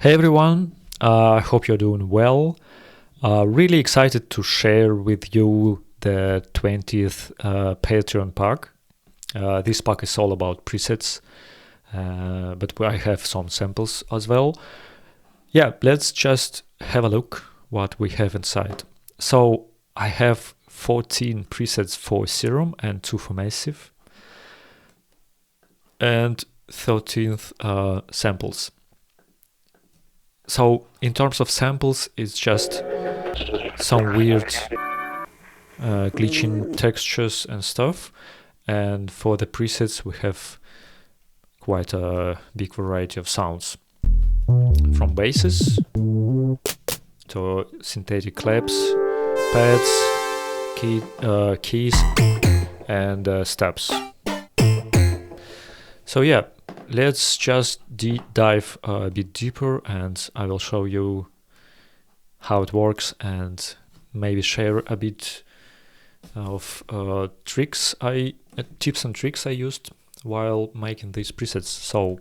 Hey everyone, I hope you're doing well. Really excited to share with you the 20th Patreon pack. This pack is all about presets, but I have some samples as well. Yeah, let's just have a look what we have inside. So I have 14 presets for Serum and 2 for Massive, and 13th samples. So in terms of samples, it's just some weird glitching textures and stuff. And for the presets, we have quite a big variety of sounds, from basses to synthetic claps, pads, keys, and steps. So yeah, let's just dive a bit deeper, and I will show you how it works and maybe share a bit of tips and tricks I used while making these presets. So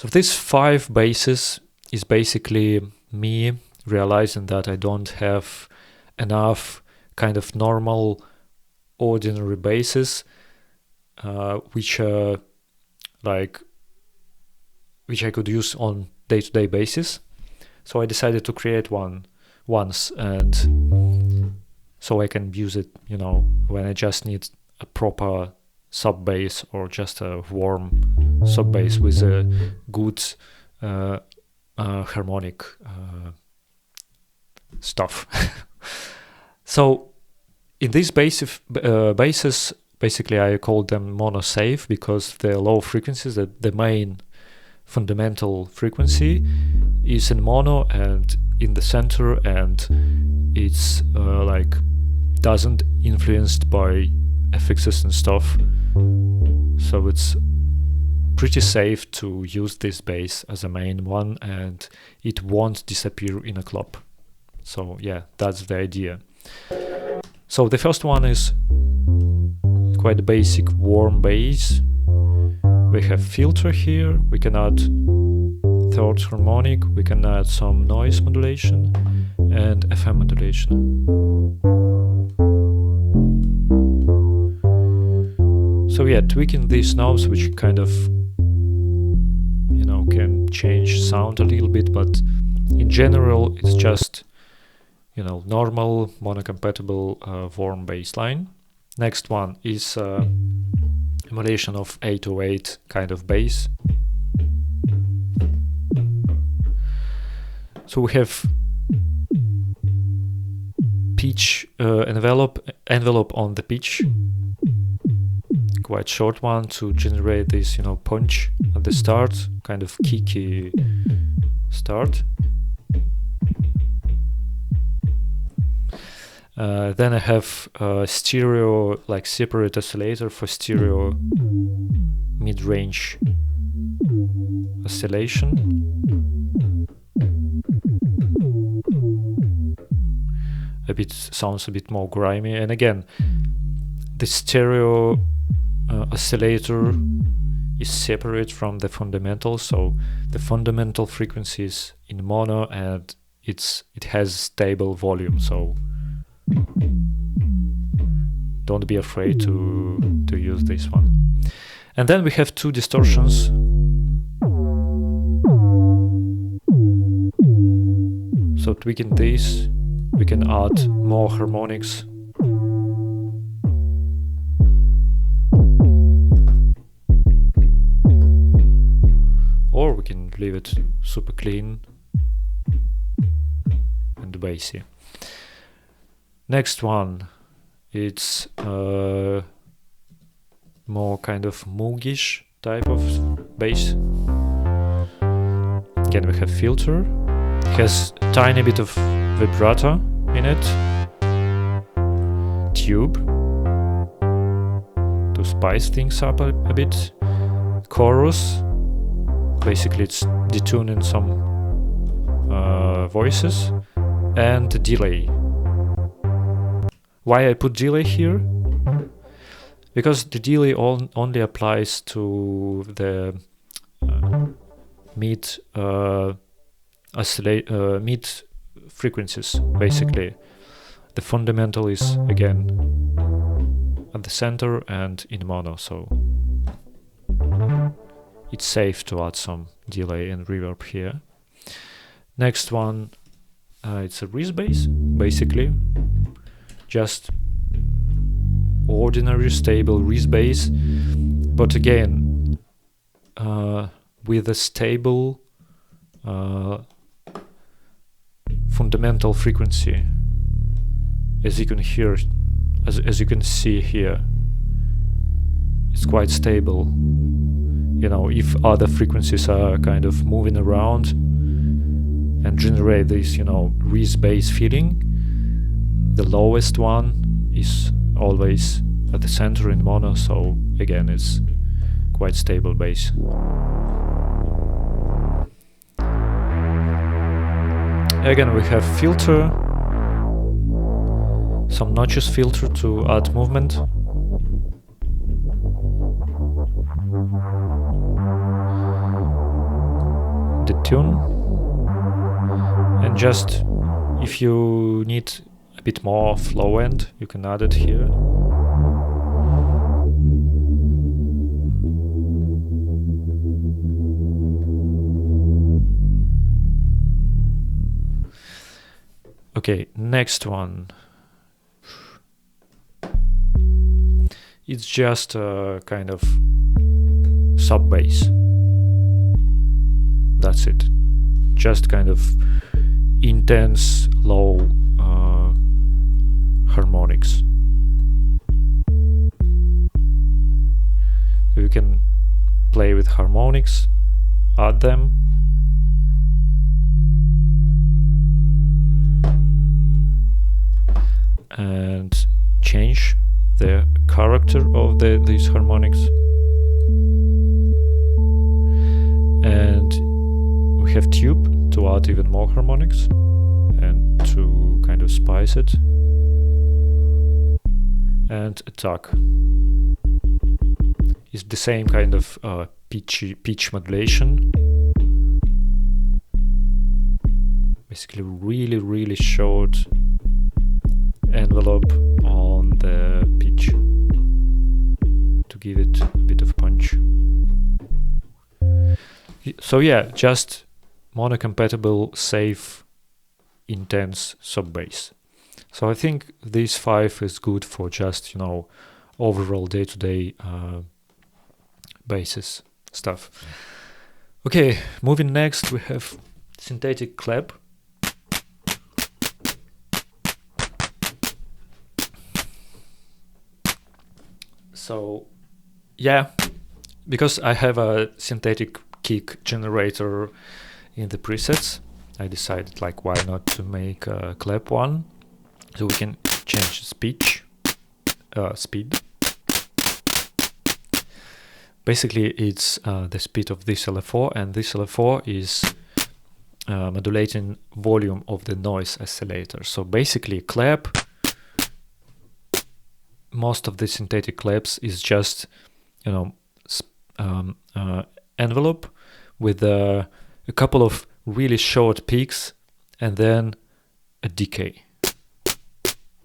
these 5 basses is basically me realizing that I don't have enough kind of normal ordinary basses which I could use on day-to-day basis. So I decided to create one once, and so I can use it, when I just need a proper sub bass or just a warm sub bass with a good harmonic stuff. So in these basses, basically I call them mono safe because they're low frequencies. The main fundamental frequency is in mono and in the center, and it's doesn't influenced by FXs and stuff. So it's pretty safe to use this bass as a main one, and it won't disappear in a club. So yeah, that's the idea. So the first one is quite basic warm bass. We have filter here, we can add third harmonic, we can add some noise modulation and FM modulation. So yeah, tweaking these knobs, which kind of can change sound a little bit, but in general it's just normal mono-compatible warm bass line. Next one is emulation of 808 kind of bass. So we have pitch envelope on the pitch, quite short one to generate this punch at the start, kind of kicky start. Then I have stereo, separate oscillator for stereo mid-range oscillation. Sounds a bit more grimy, and again, the stereo oscillator is separate from the fundamental, so the fundamental frequency is in mono and it has stable volume, so don't be afraid to use this one. And then we have 2 distortions. So tweaking this, we can add more harmonics. Or we can leave it super clean and bassy. Next one, it's more kind of moogish type of bass. Again, we have filter. It has a tiny bit of vibrato in it. Tube to spice things up a bit. Chorus. Basically, it's detuning some voices. And delay. Why I put delay here? Because the delay only applies to the mid mid frequencies. Basically, the fundamental is again at the center and in mono, so it's safe to add some delay and reverb here. Next one, it's a Reese bass, basically just ordinary stable Reese bass, but again with a stable fundamental frequency, as you can hear, as you can see here. It's quite stable. You know, if other frequencies are kind of moving around and generate this, you know, Reese bass feeling, the lowest one is always at the center in mono, so again it's quite stable bass. Again, we have filter, some notches filter to add movement. The tune, and just if you need a bit more flow end, you can add it here. Okay, next one. It's just a kind of sub bass. That's it. Just kind of intense low harmonics. You can play with harmonics, add them. And change the character of these harmonics. And we have tube to add even more harmonics and to kind of spice it. And attack is the same kind of pitch modulation. Basically really, really short envelope on the pitch to give it a bit of punch. So yeah, just mono-compatible, safe, intense sub-bass. So I think these 5 is good for just, you know, overall day-to-day basses stuff. Okay, moving next, we have synthetic clap. So yeah, because I have a synthetic kick generator in the presets, I decided like why not to make a clap one, so we can change speed. Basically it's the speed of this LFO, and this LFO is modulating volume of the noise oscillator. So basically clap, most of the synthetic claps is just, you know, envelope with a couple of really short peaks and then a decay.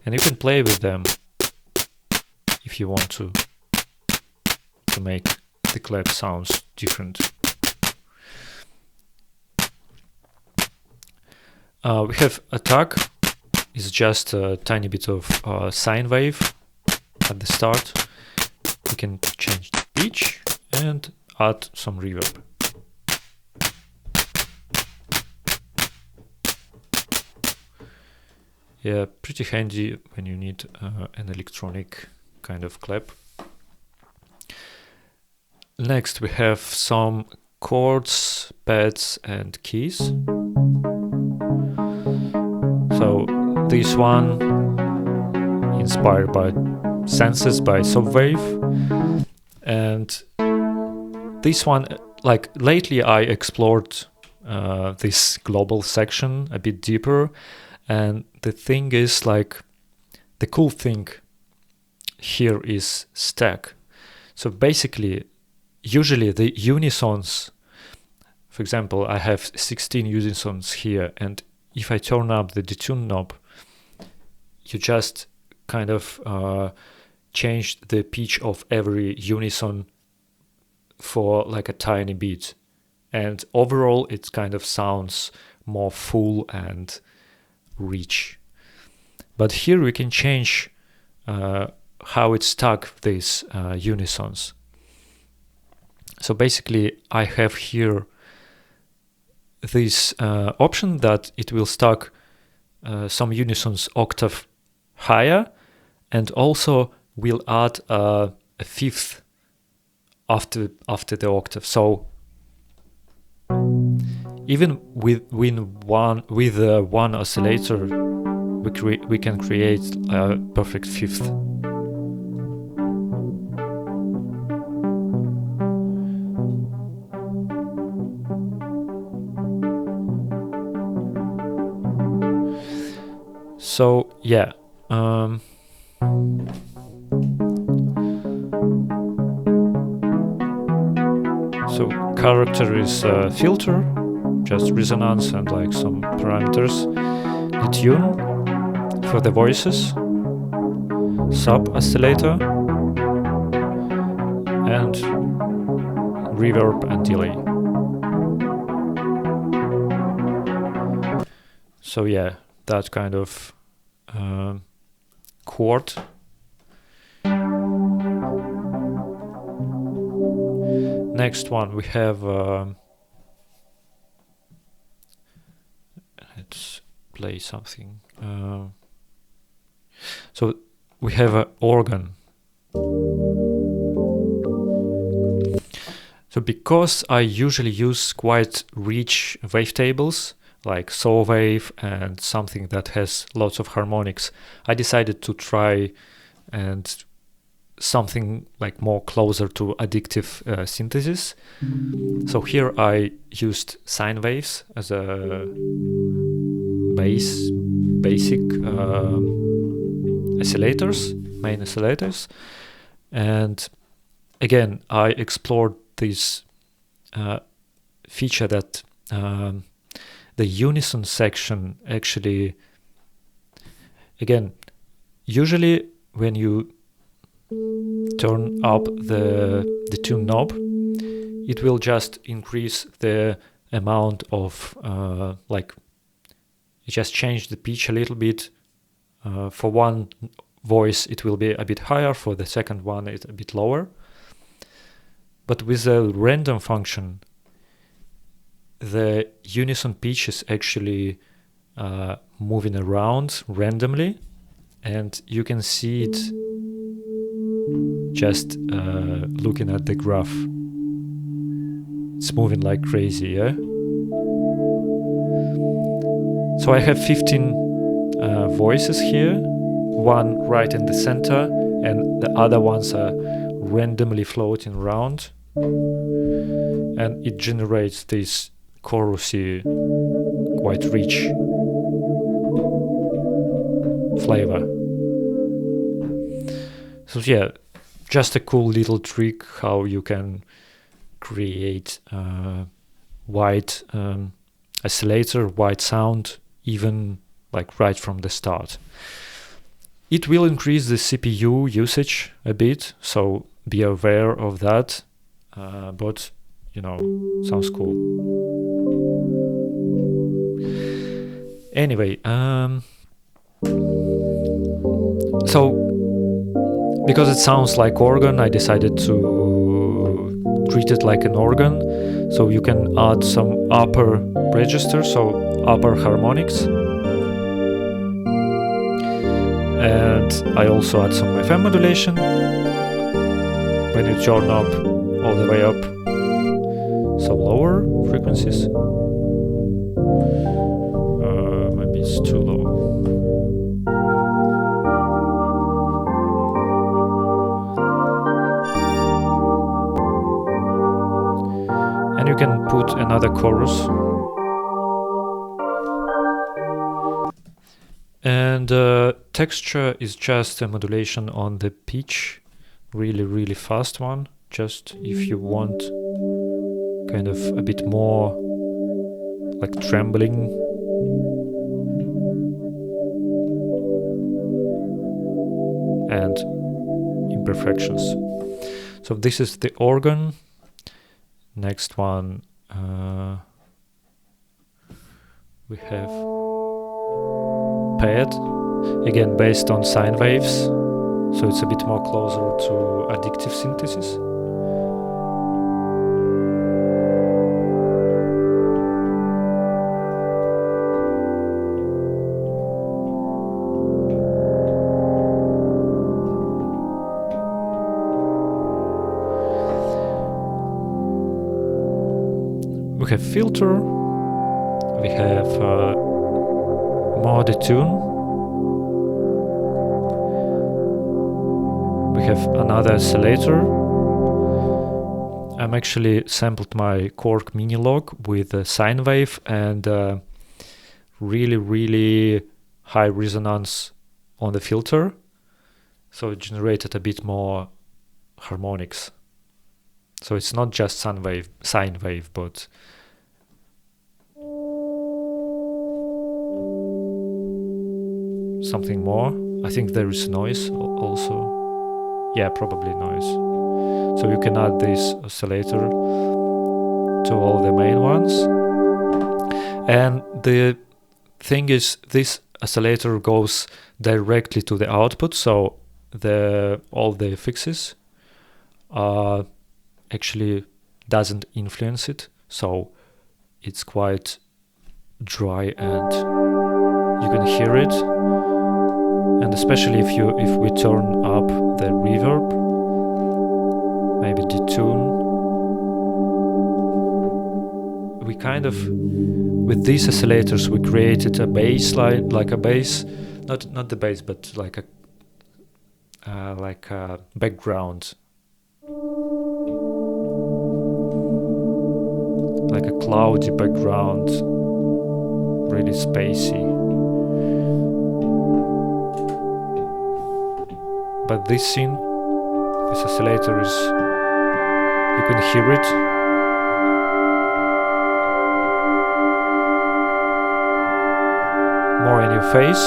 And you can play with them if you want to make the clap sounds different. We have attack, is just a tiny bit of sine wave at the start. We can change the pitch and add some reverb. Yeah, pretty handy when you need an electronic kind of clap. Next we have some chords, pads and keys. So this one inspired by Senses by Subwave, and this one, like lately I explored this global section a bit deeper, and the thing is, like, the cool thing here is stack. So basically usually the unisons for example, I have 16 unisons here, and if I turn up the detune knob, you just kind of change the pitch of every unison for like a tiny bit, and overall it kind of sounds more full and rich. But here we can change how it stuck these unisons. So basically I have here this option that it will stack some unisons octave higher, and also will add a fifth after the octave. So even with one oscillator, we can create a perfect fifth. So yeah, so character is filter, just resonance and like some parameters. Detune for the voices, sub oscillator, and reverb and delay. So yeah, that kind of chord. Next one we have, let's play something. So we have an organ. So because I usually use quite rich wavetables, like saw wave and something that has lots of harmonics, I decided to try and something like more closer to addictive synthesis. So here I used sine waves as a basic oscillators, main oscillators, and again I explored this feature that the unison section actually, again, usually when you turn up the tune knob, it will just increase the amount of like, you just change the pitch a little bit. For one voice it will be a bit higher, for the second one it's a bit lower. But with the random function, the unison pitch is actually moving around randomly, and you can see it just looking at the graph. It's moving like crazy, yeah? So I have 15 voices here, one right in the center, and the other ones are randomly floating around, and it generates this chorusy, quite rich flavor. So yeah, just a cool little trick how you can create white oscillator, white sound, even like right from the start. It will increase the CPU usage a bit, so be aware of that, but you know, sounds cool. Anyway, so because it sounds like organ, I decided to treat it like an organ. So you can add some upper register, so upper harmonics. And I also add some FM modulation when you turn up all the way up, so lower frequencies. Maybe it's too low. And you can put another chorus. And texture is just a modulation on the pitch, really fast one, just if you want kind of a bit more like trembling. And imperfections. So this is the organ. Next one, we have pad, again based on sine waves, so it's a bit more closer to additive synthesis. We have filter, we have more detune, we have another oscillator. I'm actually sampled my Quark mini log with a sine wave and really high resonance on the filter, so it generated a bit more harmonics. So it's not just sine wave, but something more. I think there is noise also. Yeah, probably noise. So you can add this oscillator to all the main ones. And the thing is, this oscillator goes directly to the output, so all the fixes actually doesn't influence it, so it's quite dry and you can hear it. And especially if we turn up the reverb, maybe detune, we kind of, with these oscillators, we created a bass line, like a bass, not the bass, but like a background, like a cloudy background, really spacey. But this oscillator is, you can hear it. More in your face.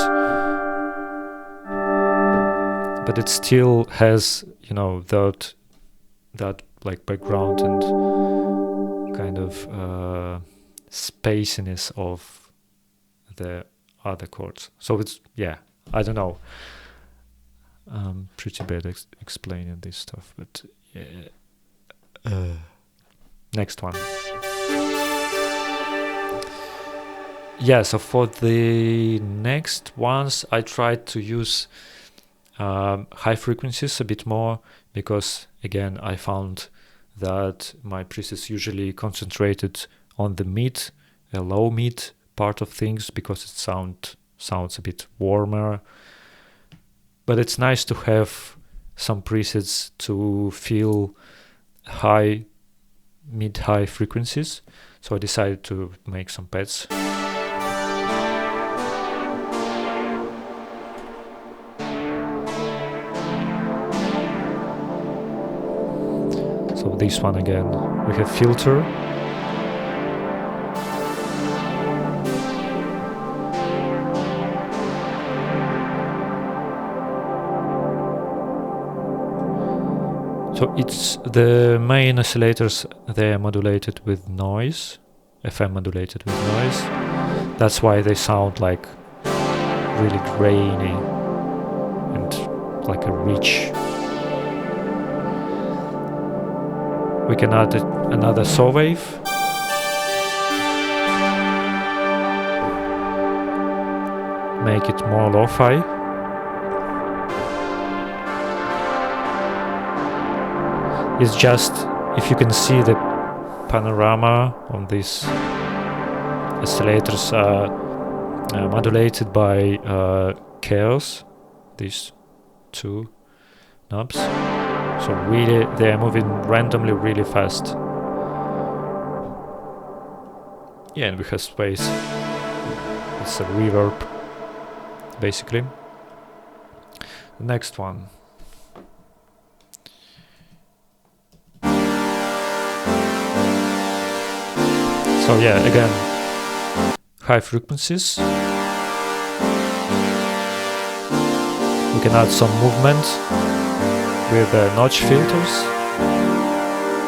But it still has, that like background and kind of spaciness of the other chords. So it's, I don't know. I'm pretty bad explaining this stuff, but yeah. Next one. Yeah, so for the next ones, I tried to use high frequencies a bit more, because again, I found that my presets usually concentrated on the low mid part of things, because it sounds a bit warmer. But it's nice to have some presets to feel mid-high frequencies. So I decided to make some pads. So this one again, we have filter. So it's the main oscillators, they are modulated with noise, FM modulated with noise. That's why they sound like really grainy and like a rich. We can add another saw wave. Make it more lo-fi. It's just, if you can see the panorama on these oscillators are modulated by chaos, these two knobs. So really, they are moving randomly really fast. Yeah, and we have space. It's a reverb, basically. The next one. So yeah, again, high frequencies. We can add some movement with notch filters,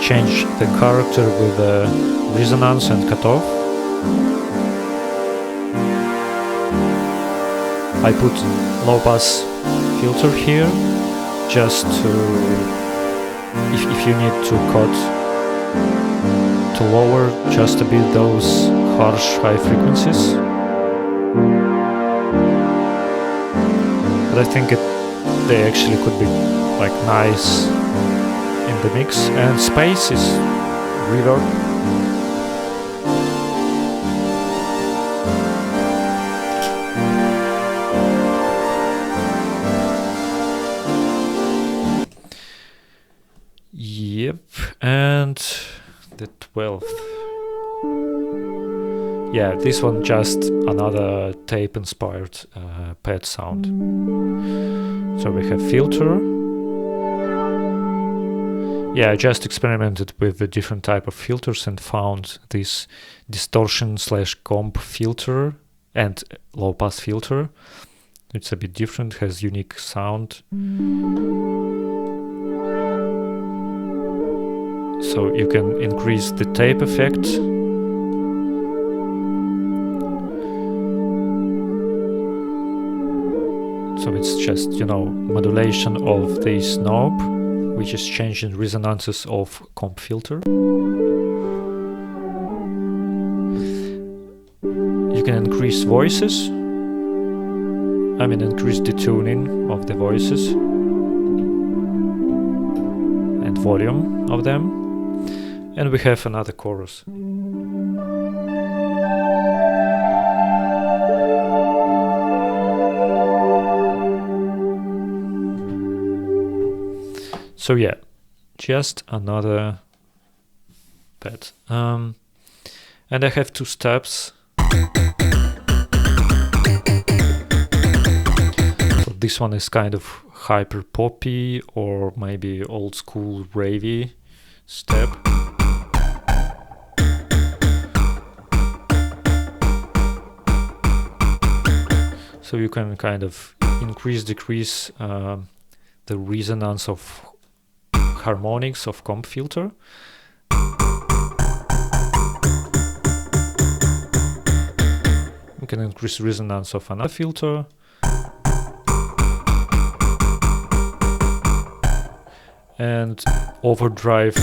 change the character with resonance and cutoff. I put low pass filter here just to, if you need to cut to lower just a bit those harsh high frequencies. But I think they actually could be like nice in the mix. And space is reverb. Yep, and the 12th. Yeah, this one just another tape-inspired pad sound. So we have filter. Yeah, I just experimented with the different type of filters and found this distortion/comp filter and low-pass filter. It's a bit different, has unique sound. So you can increase the tape effect. So it's just, modulation of this knob, which is changing resonances of comp filter. You can increase voices. Increase the tuning of the voices and volume of them. And we have another chorus. So yeah, just another pad. And I have two steps. So this one is kind of hyper poppy or maybe old school ravey step. So you can kind of decrease the resonance of harmonics of comp filter. You can increase resonance of another filter. And overdrive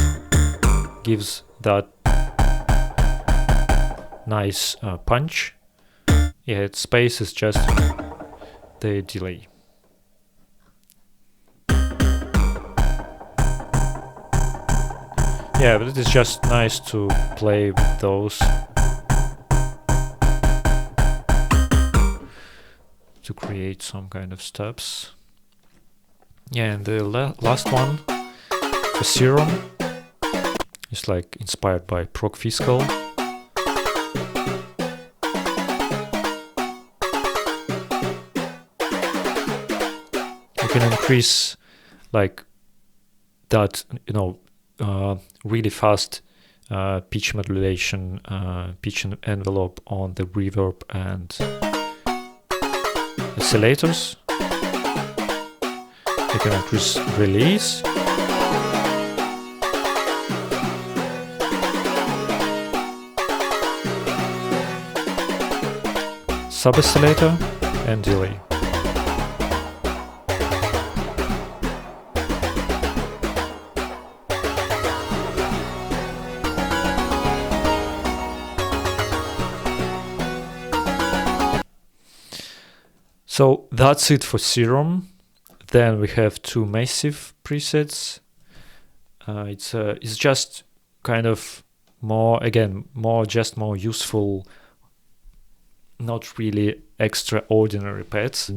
gives that nice punch. Yeah, its space is just the delay. Yeah, but it is just nice to play with those to create some kind of steps. Yeah, and the last one, the Serum, is like inspired by Prog Fiscal. You can increase like that, really fast pitch modulation, pitch envelope on the reverb and oscillators. You can increase release. Sub-oscillator and delay. So that's it for Serum. Then we have two massive presets. It's just kind of more useful, not really extraordinary pads.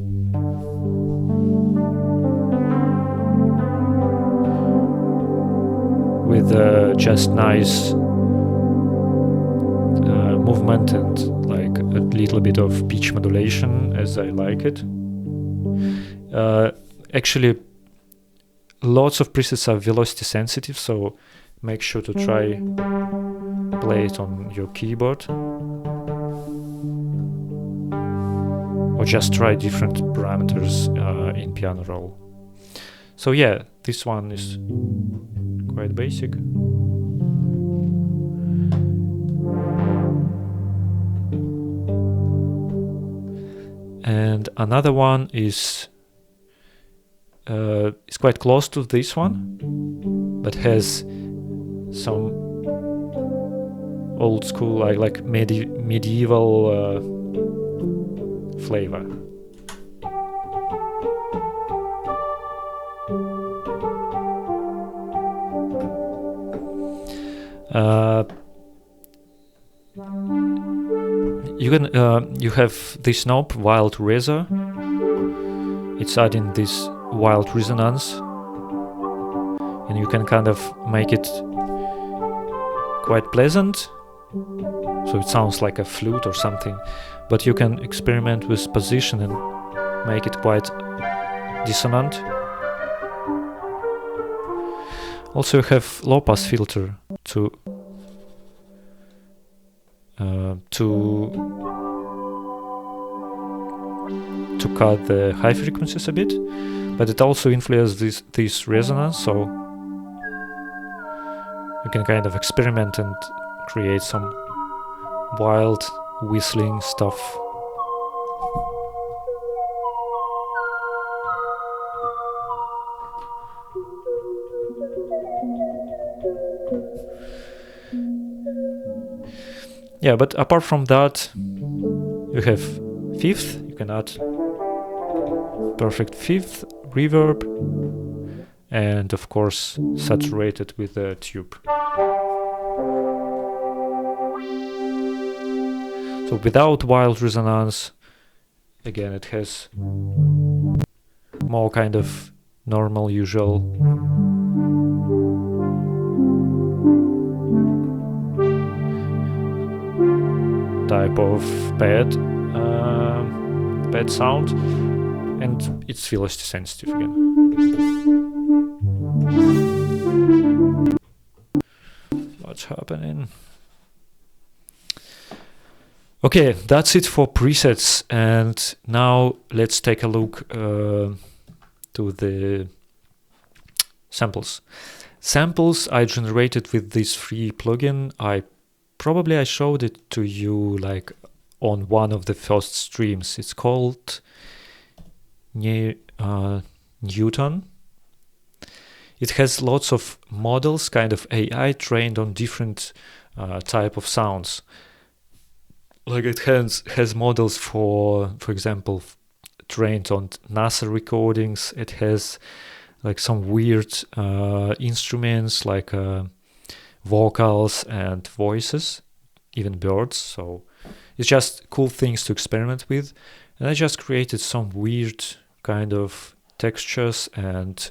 With just nice movement and like a little bit of pitch modulation as I like it. Actually, lots of presets are velocity sensitive, so make sure to try play it on your keyboard. Or just try different parameters in piano roll. So yeah, this one is quite basic. And another one is quite close to this one, but has some old school, like medieval flavor. You have this knob, wild razor. It's adding this wild resonance, and you can kind of make it quite pleasant, so it sounds like a flute or something, but you can experiment with position and make it quite dissonant. Also, you have low pass filter to cut the high frequencies a bit, but it also influences this resonance, so you can kind of experiment and create some wild whistling stuff. Yeah, but apart from that, you have fifth. You can add perfect fifth, reverb, and of course saturated with the tube. So without wild resonance, again, it has more kind of normal, usual type of pad sound, and it's velocity sensitive again. What's happening? Okay, that's it for presets, and now let's take a look to the samples. Samples I generated with this free plugin. I showed it to you like on one of the first streams. It's called Neutone. It has lots of models, kind of AI trained on different type of sounds. Like it has models for example, trained on NASA recordings. It has like some weird instruments like vocals and voices, even birds. So it's just cool things to experiment with. And I just created some weird kind of textures and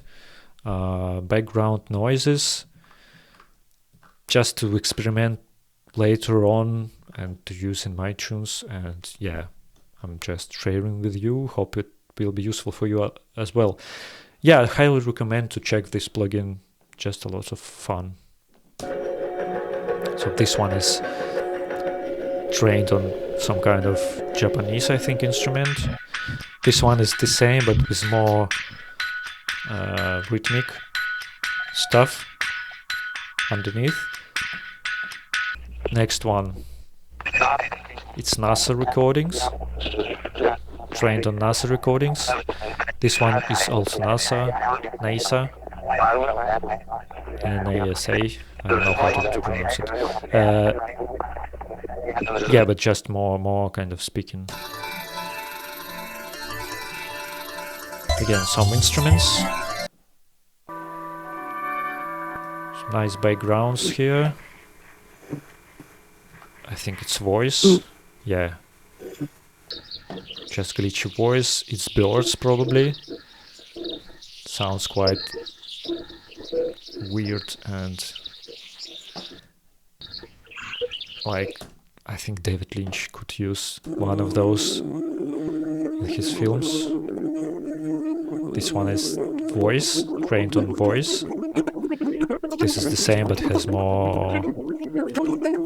background noises just to experiment later on and to use in my tunes. And yeah, I'm just sharing with you. Hope it will be useful for you as well. Yeah, I highly recommend to check this plugin. Just a lot of fun. So this one is trained on some kind of Japanese, I think, instrument. This one is the same, but with more rhythmic stuff underneath. Next one, it's NASA recordings, trained on NASA recordings. This one is also NASA, NASA, I don't know how to pronounce it. Yeah, but just more kind of speaking. Again, some instruments. Some nice backgrounds here. I think it's voice. Yeah. Just glitchy voice. It's birds probably. Sounds quite weird and like I think David Lynch could use one of those in his films. This one is voice, trained on voice. This is the same but has more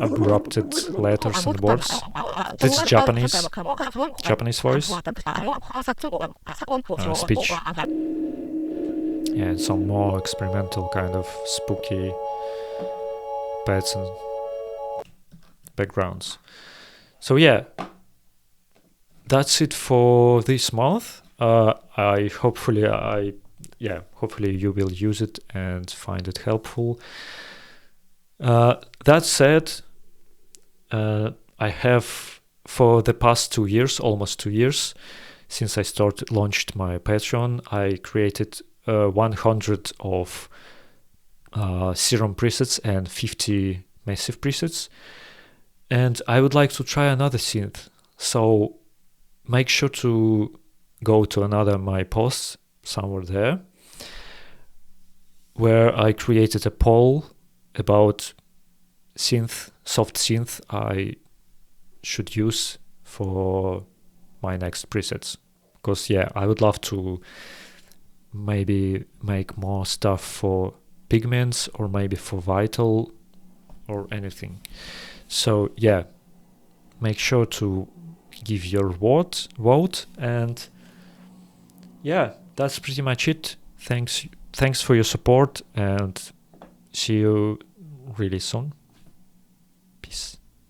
abrupted letters and words. This is Japanese voice, speech. Yeah, and some more experimental kind of spooky pets and backgrounds. So yeah, that's it for this month. Hopefully you will use it and find it helpful. That said, I have for the past 2 years, almost 2 years, since I launched my Patreon, I created 100 of Serum presets and 50 massive presets, and I would like to try another synth. So make sure to go to another my posts somewhere there, where I created a poll about soft synth I should use for my next presets. Because yeah, I would love to maybe make more stuff for pigments or maybe for vital or anything. So yeah, make sure to give your vote, and yeah, that's pretty much it. Thanks for your support, and see you really soon.